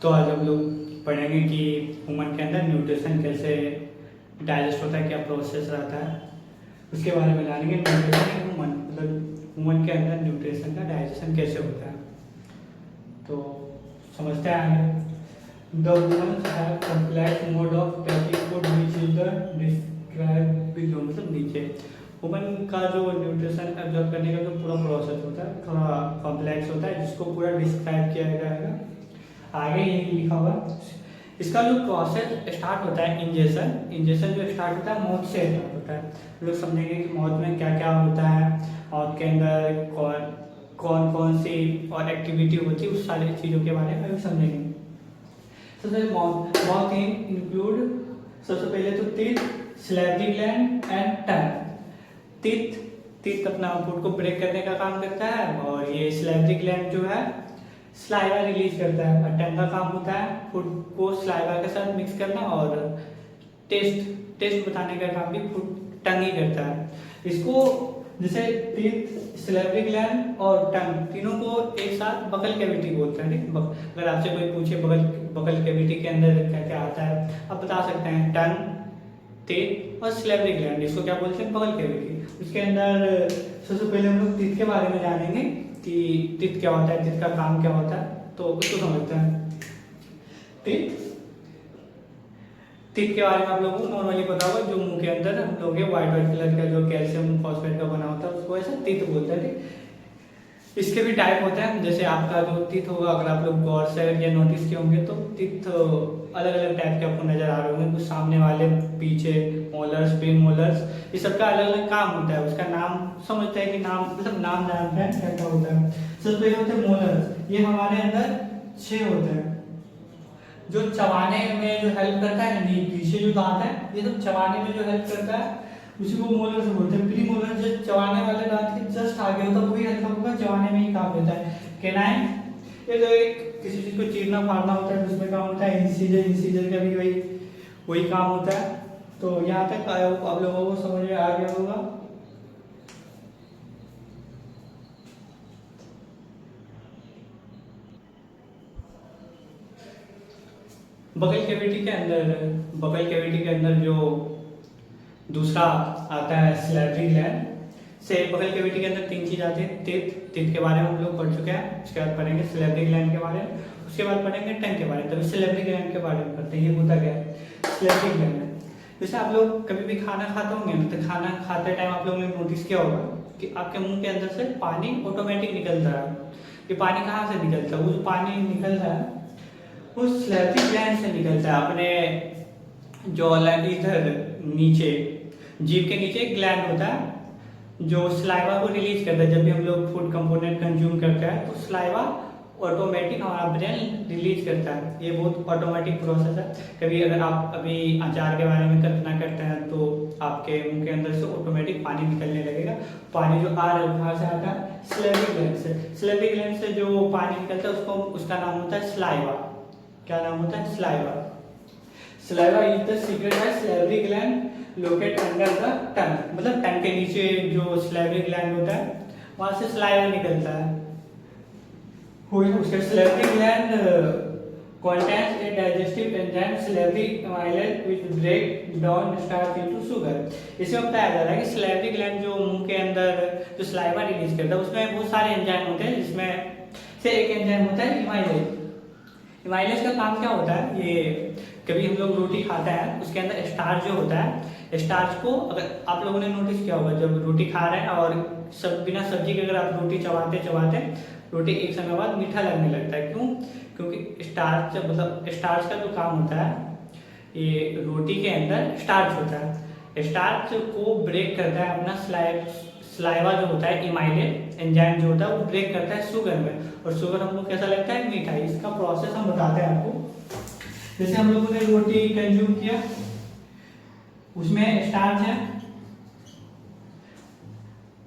तो आज हम लोग पढ़ेंगे कि ह्यूमन के अंदर न्यूट्रिशन कैसे डाइजेस्ट होता है, क्या प्रोसेस रहता है, उसके बारे में जानेंगे। न्यूट्रिशन ह्यूमन मतलब ह्यूमन के अंदर न्यूट्रिशन का डाइजेशन कैसे होता है, तो समझते हैं आगे। The human have complex mode of taking food which is the describe below, मतलब नीचे। ह्यूमन का जो न्यूट्रिशन एब्जॉर्ब करने का जो पूरा प्रोसेस होता है थोड़ा कॉम्प्लेक्स होता है, जिसको पूरा डिस्क्राइब किया जाएगा आगे यही लिखा हुआ। इसका जो प्रोसेस स्टार्ट होता है इंजेशन जो स्टार्ट होता है मौत से स्टार्ट होता है। लोग समझेंगे कि मौत में क्या क्या होता है, मौत के अंदर कौन कौन सी और एक्टिविटी होती है, उस सारी चीज़ों के बारे में भी समझेंगे। सबसे मौत इंक्लूड सबसे पहले तो teeth, salivary gland and tongue. Teeth अपना फूड को ब्रेक करने का काम करता है, और ये सैलिवरी ग्लैंड जो है स्लाइवा रिलीज करता है, और टंग का काम होता है फूड को स्लाइवा के साथ मिक्स करना, और टेस्ट बताने का काम भी फूड टंग ही करता है। इसको जैसे टीथ, सैलिवरी ग्लैंड और टंग तीनों को एक साथ बकल कैविटी बोलते हैं। ठीक, अगर आपसे कोई पूछे बकल कैविटी के अंदर क्या क्या आता है, आप बता सकते हैं टंग, टीथ और सैलिवरी ग्लैंड, इसको क्या बोलते हैं बकल कैविटी। उसके अंदर सबसे पहले हम लोग टीथ के बारे में जानेंगे कि टीथ क्या होता है, टीथ का काम क्या होता है, तो उसको समझते हैं। टीथ के बारे में आप लोगों को नॉर्मली पता होगा, जो मुंह के अंदर हम लोग व्हाइट कलर का जो कैल्शियम फॉस्फेट का बना होता है उसको ऐसा टीथ बोलते हैं। ठीक, इसके भी टाइप होते हैं। जैसे आपका जो टीथ होगा, अगर आप लोग गौर से या नोटिस किए होंगे तो टीथ अलग अलग टाइप के आपको नजर आ रहे होंगे, कुछ सामने वाले, पीछे मोलर्स, प्री मोलर्स, ये सबका अलग अलग काम होता है। उसका नाम समझते हैं कि नाम मतलब नाम जानते हैं क्या क्या होता है। सबसे पहले होते हैं मोलर्स, ये हमारे अंदर 6 होते हैं, जो चबाने में जो हेल्प करता है ना, पीछे जो दांत है ये सब चबाने में जो हेल्प करता है उसी को मोलर्स बोलते हैं। प्री मोलर जो चबाने वाले दांत के जस्ट आगे होता है, वो भी हल्का होगा, चबाने में ही काम देता है। कैनाइन ये जो एक किसी चीज को चीरना फाड़ना होता है उसमें काम होता है। इंसीजर का भी वही काम होता है। तो यहाँ तक आप लोगों को समझ में आ गया होगा। बकल कैविटी के अंदर जो दूसरा आता है सैलिवरी ग्लैंड से। बकल कैविटी के अंदर 3 चीज आती है। टीथ के बारे में हम लोग पढ़ चुके हैं, उसके बाद पढ़ेंगे सैलिवरी ग्लैंड के बारे में, उसके बाद पढ़ेंगे टंग के बारे में, तभी सैलिवरी ग्लैंड के बारे में पढ़ते हैं। ये होता क्या है सैलिवरी ग्लैंड। जैसे आप लोग कभी भी खाना खाते होंगे ना, तो खाना खाते टाइम आप लोगों ने नोटिस किया होगा कि आपके मुंह के अंदर से पानी ऑटोमेटिक निकलता है। ये पानी कहाँ से निकलता है? वो जो पानी निकलता है वो सैलिवरी ग्लैंड से निकलता है। अपने जो इधर नीचे जीभ के नीचे एक ग्लैंड होता है जो स्लाइवा को रिलीज करता है। जब भी हम लोग फूड कंपोनेंट कंज्यूम करते हैं तो स्लाइवा ऑटोमेटिक हमारा ब्रेन रिलीज करता है। ये बहुत ऑटोमेटिक प्रोसेस है। कभी अगर आप अभी अचार के बारे में कल्पना करते हैं तो आपके मुंह के अंदर से ऑटोमेटिक पानी निकलने लगेगा। पानी जो आ रहा है कहाँ से आता है? सैलिवरी ग्लैंड से। सैलिवरी ग्लैंड से जो पानी निकलता है उसका नाम होता है स्लाइवा। क्या नाम होता है? Saliva. Saliva is the secreted by salivary gland located under the tongue। मतलब टंग के नीचे जो salivary gland होता है वहां से saliva निकलता है। उसके salivary gland contains a digestive enzyme salivary amylase which break down starch into sugar। इसमें बताया जा रहा है कि salivary gland जो मुंह के अंदर जो saliva रिलीज करता है उसमें बहुत सारे एंजाइम होते हैं, जिसमें से एक एंजाइम होता है इमाइलेज। इमाइलेज का काम क्या होता है? ये कभी हम लोग रोटी खाते हैं उसके अंदर स्टार्च जो होता है, स्टार्च को अगर आप लोगों ने नोटिस किया होगा, जब रोटी खा रहे हैं और बिना सब्जी के अगर आप रोटी चबाते चबाते रोटी एक समय बाद मीठा लगने लगता है। क्यों? क्योंकि स्टार्च का जो काम होता है, ये रोटी के अंदर स्टार्च होता है, स्टार्च को ब्रेक करता है अपना स्लाइवा जो होता है, इमाइलेज एंजाइम जो होता है वो ब्रेक करता है शुगर में, और शुगर हमको कैसा लगता है? मीठा। इसका प्रोसेस हम बताते हैं आपको। जैसे हम लोगों ने रोटी कंज्यूम किया, उसमें स्टार्च है।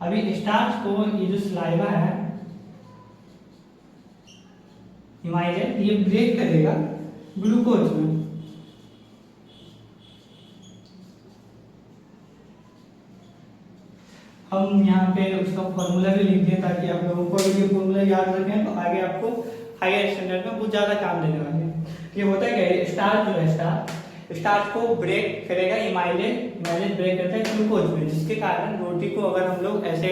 अभी स्टार्च को ये जो स्लाइवा है इमाइलेज, ये ब्रेक करेगा ग्लूकोज में। हम यहाँ पे उसका फॉर्मूला भी लिख दें ताकि आप लोगों को ये फॉर्मूला याद रखें, तो आगे आपको हायर स्टैंडर्ड में बहुत ज्यादा काम देने वाले हैं। ये होता है क्या, स्टार्च जो है स्टार्च को ब्रेक करेगा, ये माइलेज ब्रेक करता है ग्लूकोज में, जिसके कारण रोटी को अगर हम लोग ऐसे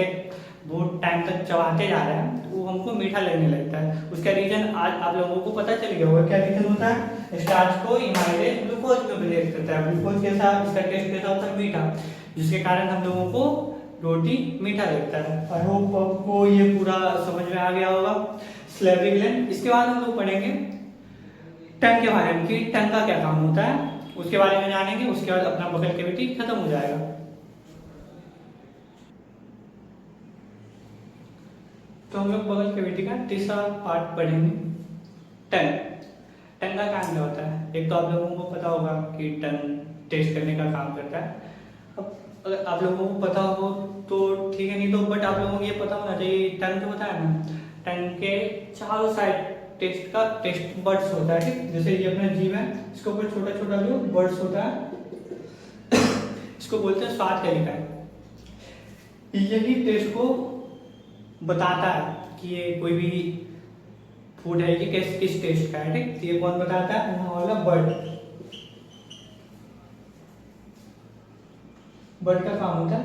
बहुत टाइम तक चबाते जा रहे हैं तो वो हमको मीठा लगने लगता है। उसका रीजन आज आप लोगों को पता चल गया होगा, क्या रीजन होता है, स्टार्च को इमाइलेज ग्लूकोज में ब्रेक करता है, ग्लूकोज के साथ इसका टेस्ट कैसा होता है, मीठा, जिसके कारण हम लोगों को रोटी मीठा लगता है। आई होप आपको ये पूरा समझ में आ गया होगा सैलिवरी ग्लैंड। इसके बाद हम लोग पढ़ेंगे टंग के बारे में कि टंग का क्या काम होता है, उसके बारे में जानेंगे। उसके बाद अपना बकल कैविटी खत्म हो जाएगा। तो हम लोग बकल कैविटी का तीसरा पार्ट पढ़ेंगे, टंग। टंग का काम क्या होता है, एक तो आप लोगों को पता होगा कि टंग टेस्ट करने का काम करता है। अब अगर आप लोगों को पता हो तो ठीक है, नहीं तो बट आप लोगों को ये पता होना चाहिए, टंग तो पता है ना, टंग के चारों साइड टेस्ट बर्ड्स होता है, ठीक। जैसे ये अपना जीभ है, इसके ऊपर छोटा छोटा जो बर्ड्स होता है इसको बोलते हैं स्वाद कलिका। यही टेस्ट को बताता है कि ये कोई भी फूड है कि किस टेस्ट का है, ठीक। ये कौन बताता है, यहाँ वाला बर्ड का काम होता है।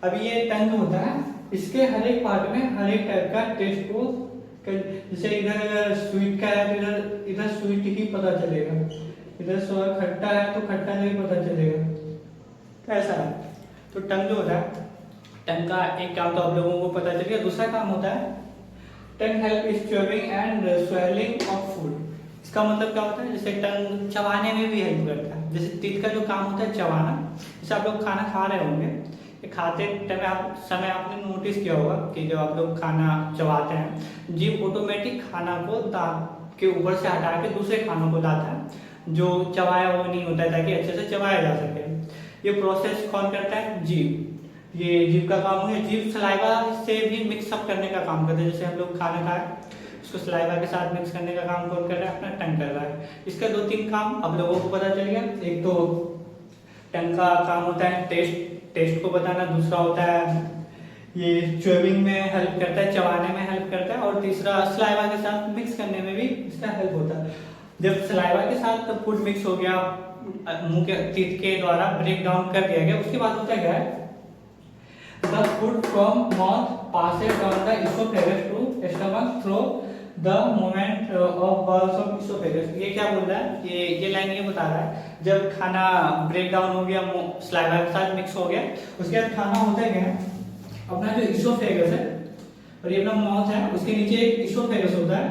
अब ये टंग होता है, इसके हर एक पार्ट में हर एक टाइप का टेस्ट को, जैसे इधर अगर स्वीट का है तो इधर स्वीट ही पता चलेगा, इधर खट्टा है तो खट्टा नहीं पता चलेगा, तो ऐसा है। तो टंग जो होता है, टंग का एक काम तो आप लोगों को पता चल गया। दूसरा काम होता है टंग help is chewing and swelling of food. इसका मतलब क्या होता है, जैसे टंग चबाने में भी हेल्प करता है। जैसे टीथ का जो काम होता है चबाना, जैसे आप लोग खाना खा रहे होंगे, खाते समय आपने नोटिस किया होगा कि जब आप लोग खाना चबाते हैं, जीभ ऑटोमेटिक खाना को दांत के ऊपर से हटा के दूसरे खानों को लाता है जो चबाया हुआ नहीं होता है, ताकि अच्छे से चबाया जा सके। ये प्रोसेस कौन करता है, जीभ। ये जीभ का काम है। जीभ सलाइवा से भी मिक्सअप करने का काम करता है। जैसे हम लोग खाना खाए, इसको सलाइवा के साथ मिक्स करने का काम कौन कर रहा है, अपना टंग कर रहा है। इसका 2-3 काम आप लोगों को पता चल गया। एक तो टंग का काम होता है टेस्ट को बताना, दूसरा होता है ये च्यूइंग में हेल्प करता है, चबाने में हेल्प करता है, और तीसरा सलाइवा के साथ मिक्स करने में भी इसका हेल्प होता है। जब सलाइवा के साथ फूड मिक्स हो गया, मुंह के टीथ के द्वारा ब्रेक डाउन कर दिया गया, उसके बाद होता क्या है, the food from mouth passes down the esophagus to stomach through the movement of valves of esophagus। ये क्या बोल रहा है, ये लाइन ये बता रहा है, जब खाना ब्रेक डाउन हो गया, सलाइवा के साथ मिक्स हो गया, उसके बाद खाना होता है क्या, अपना जो इसोफेगस है और ये अपना माउथ है, उसके नीचे एक इसोफेगस होता है।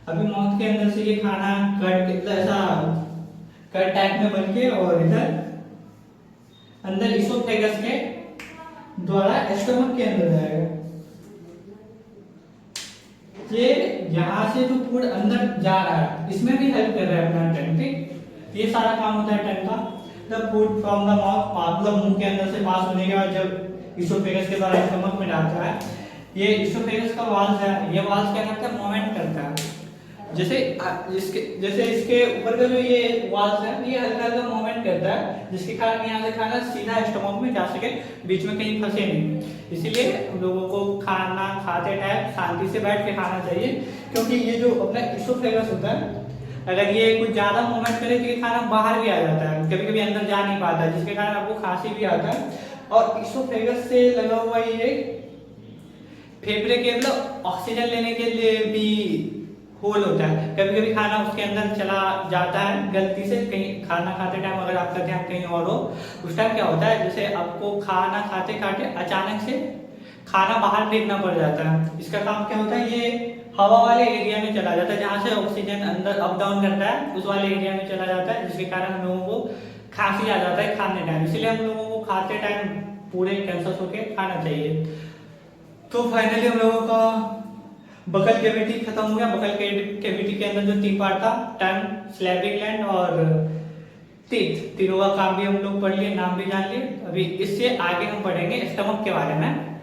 अभी माउथ के अंदर से ये खाना कट टाइप में बन के और इधर अंदर इसोफेगस के द्वारा स्टमक के अंदर जाएगा। ये यहाँ से जो फूड अंदर जा रहा है, इसमें भी हेल्प कर रहा है अपना टंग, ठीक। ये सारा काम होता है टंग का। The food from the mouth, मतलब मुंह के अंदर से पास होने के बाद जब इसोफेगस के द्वारा स्टमक में जाता है, ये इसोफेगस का वाल्व है, ये वाल्व क्या करता है, मूवमेंट करता है। जैसे इसके ऊपर का जो ये वाल्व है, ये हल्का हल्का मूवमेंट करता है, जिसके कारण यहाँ से खाना सीधा स्टमक में जा सके, बीच में कहीं फंसे नहीं। इसीलिए हम लोगों को खाना खाते टाइम शांति से बैठ के खाना चाहिए, क्योंकि ये जो अपना इसोफेगस होता है, अगर ये कुछ ज्यादा मूवमेंट करे तो ये खाना बाहर भी आ जाता है, कभी कभी अंदर जा नहीं पाता, जिसके कारण आपको खांसी भी आता है। और इसोफेगस से लगा हुआ ये फेफड़े के मतलब ऑक्सीजन लेने के लिए भी होल होता है। कभी कभी खाना उसके अंदर चला जाता है गलती से, कहीं खाना खाते टाइम अगर आपका ध्यान कहीं और हो, उस टाइम क्या होता है, जैसे आपको खाना खाते खाते अचानक से खाना बाहर फेंकना पड़ जाता है। इसका काम क्या होता है, ये हवा वाले एरिया में चला जाता है, जहाँ से ऑक्सीजन अंदर अप डाउन करता है, उस वाले एरिया में चला जाता है, जिसके कारण हम लोगों को खांसी आ जाता है खाने टाइम। इसलिए हम लोगों को खाते टाइम पूरे कॉन्शियस होकर खाना चाहिए। तो फाइनली हम लोगों का बकल कैविटी खत्म हो गया। बकल कैविटी के अंदर जो 3 पार्ट था, टंग, सैलिवरी ग्लैंड और टीथ, तीनों का काम भी हम लोग पढ़ लिए, नाम भी जान लिए। अभी इससे आगे हम पढ़ेंगे स्टमक के बारे में।